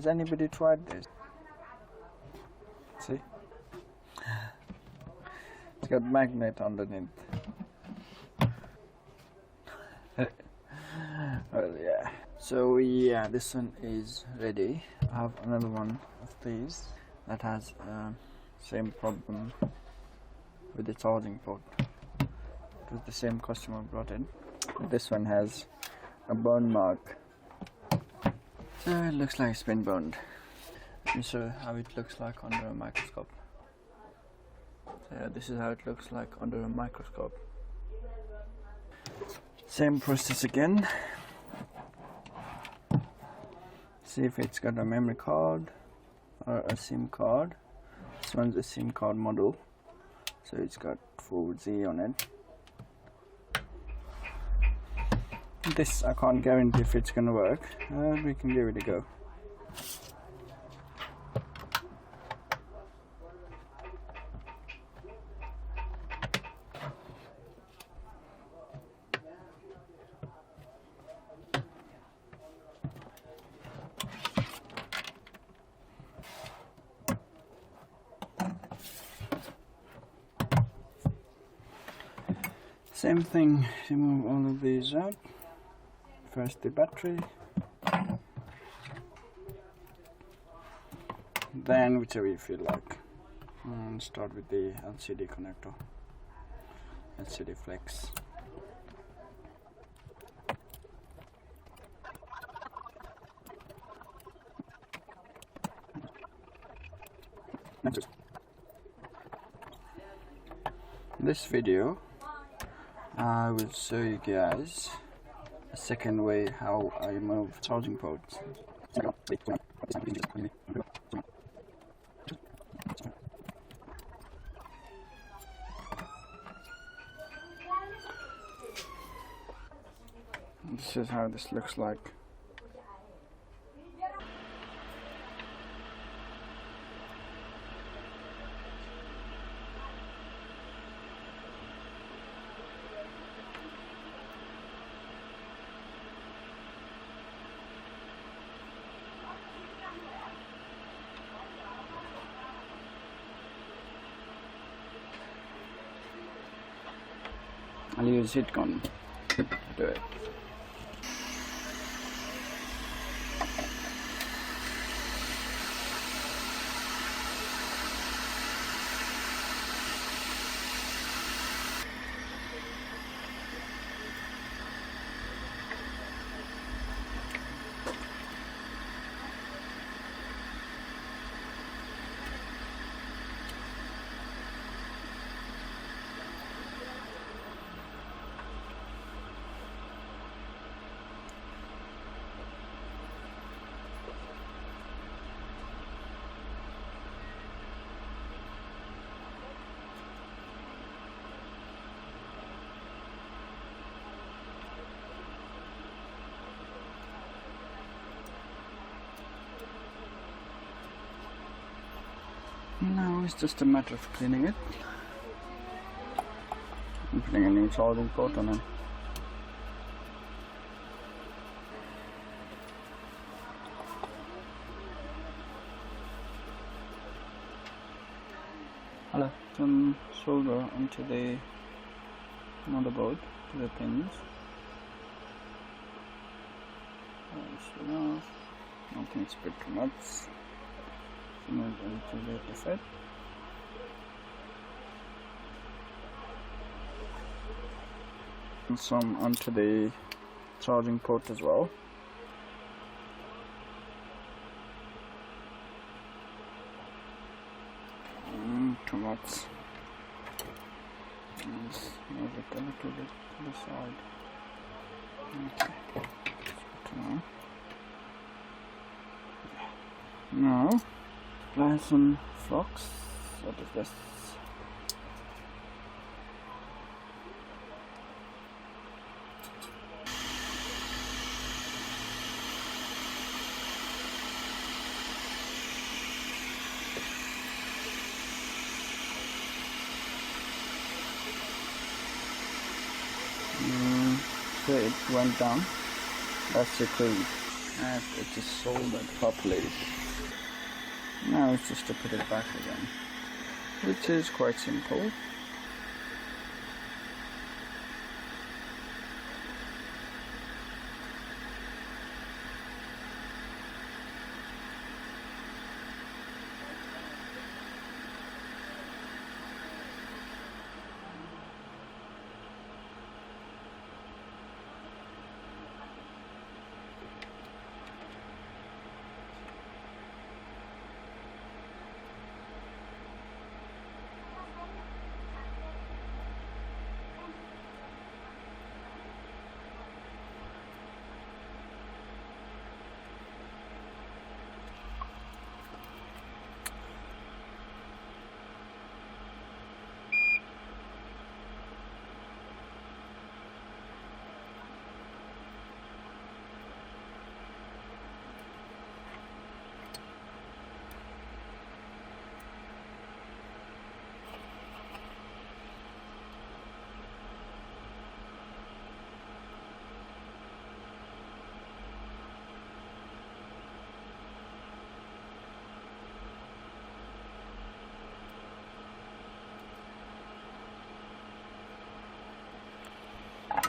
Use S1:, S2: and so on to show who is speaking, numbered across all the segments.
S1: Has anybody tried this? See? It's got magnet underneath. Well, yeah. So yeah, this one is ready. I have another one of these that has same problem with the charging port. It was the same customer brought in. This one has a burn mark. So it looks like it's been burned. Let me show how it looks like under a microscope. So yeah, this is how it looks like under a microscope. Same process again. See if it's got a memory card or a SIM card. This one's a SIM card model, so it's got 4G on it. This I can't guarantee if it's gonna work. We can give it a go. Same thing, remove all of these out. First the battery, then whichever you feel like. And start with the LCD connector, LCD flex. This video I will show you guys a second way how I move charging ports. This is how this looks like. I'll use heat gun to do it. Now it's just a matter of cleaning it and putting a new charging port on it. Hello. Some solder onto the motherboard to the pins. Nothing is bit too much. Move a little bit of it. And some onto the charging port as well. Too much. Let's move it a little bit to the side. Okay. Now apply some flux. What is this? So it went down. That's the cream. and it is soldered properly. Now it's just to put it back again, which is quite simple.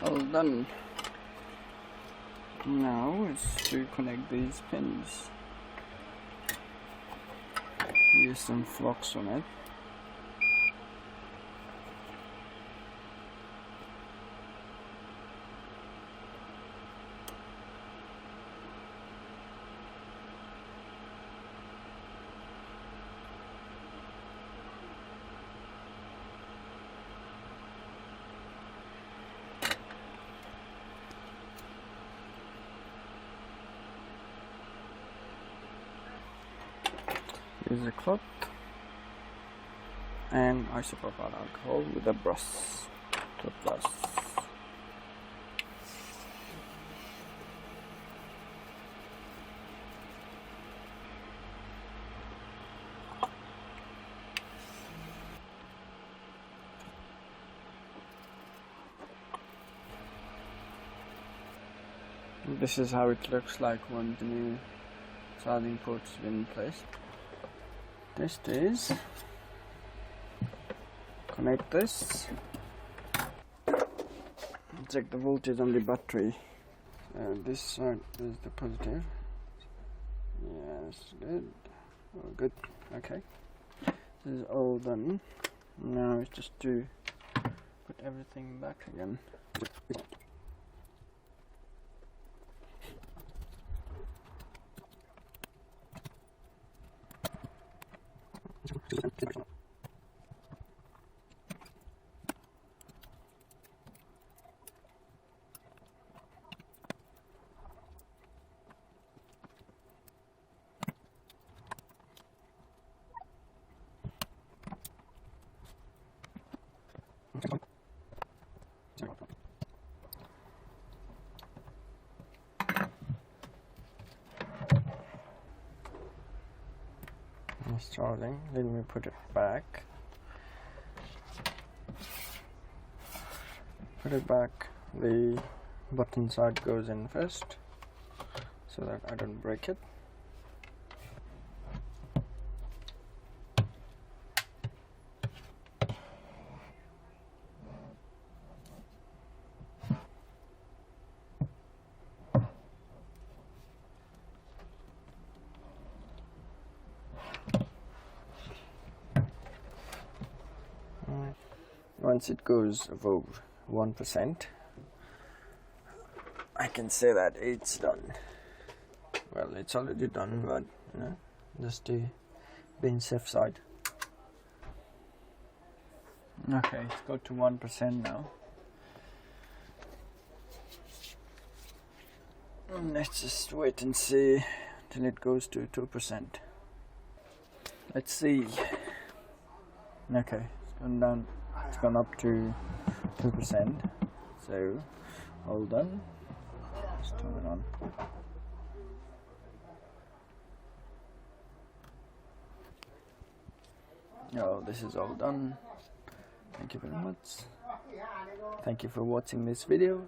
S1: All done. Now it's to connect these pins. Use some flux on it. Use a cloth and isopropyl alcohol with a brush. This is how it looks like when the new charging port's been placed. Test is connect this, check the voltage on the battery. This side is the positive. Yes, good. Oh, good. Okay, this is all done. Now it's just to put everything back again. It's charging. Let me put it back. Put it back. The button side goes in first so that I don't break it. Once it goes above 1%, I can say that it's done. Well, it's already done, but you know, just to be on safe side. Okay, it's got to 1% now. Let's just wait and see till it goes to 2%. Let's see. Okay, it's gone down. It's gone up to 2%. So, all done. Let's turn it on. Oh, this is all done. Thank you very much. Thank you for watching this video.